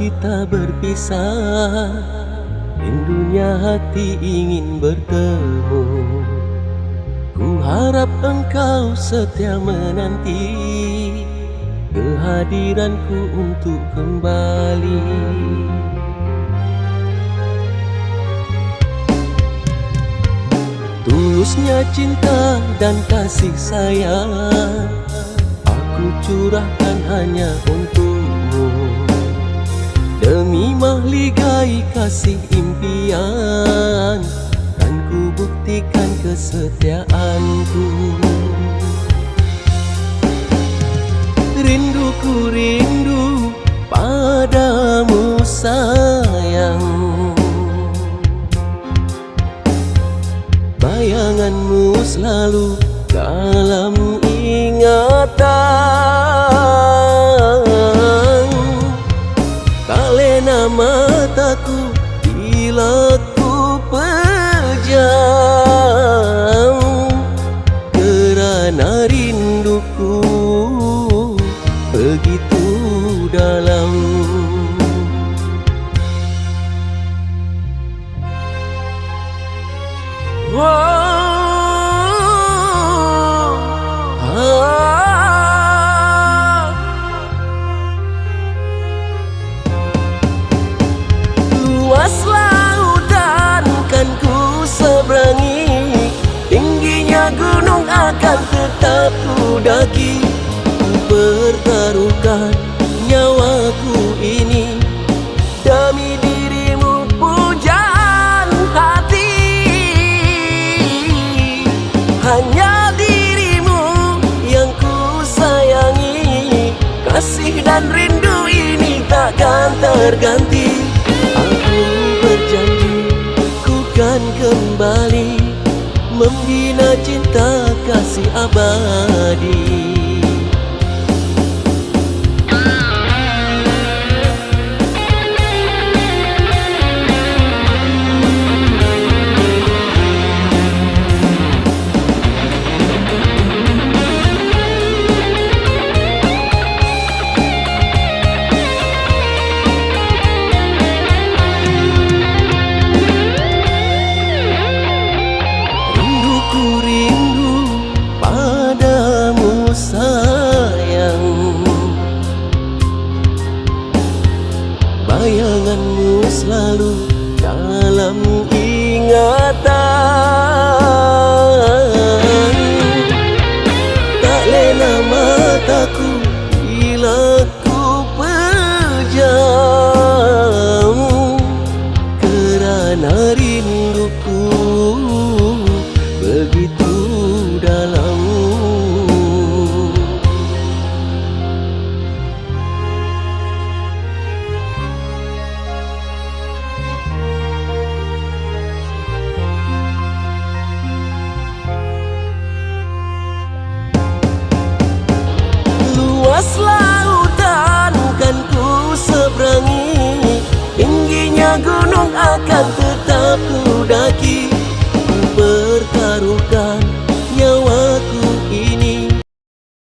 kita berpisah, rindunya hati ingin bertemu. Ku harap engkau setia menanti kehadiranku untuk kembali. Tulusnya cinta dan kasih sayang aku curahkan hanya untukmu. Demi mahligai kasih impian kan ku buktikan kesetiaanku. Rinduku rindu padamu sayang, bayanganmu selalu dalam ingatan. Tak lena mataku bila ku pejam, kerana rinduku begitu dalam. Luas lautan kan ku seberangi, tingginya gunung akan tetap ku daki. Ku pertaruhkan nyawaku ini demi dirimu, pujaan hati. Hanya dirimu yang ku sayangi, kasih dan rindu ini takkan terganti. Aku berjanji ku kan kembali membina cinta kasih abadi. Bayanganmu selalu dalam ingatan. Tak lena mataku bila ku pejam, kerana rinduku begitu dalam. Luas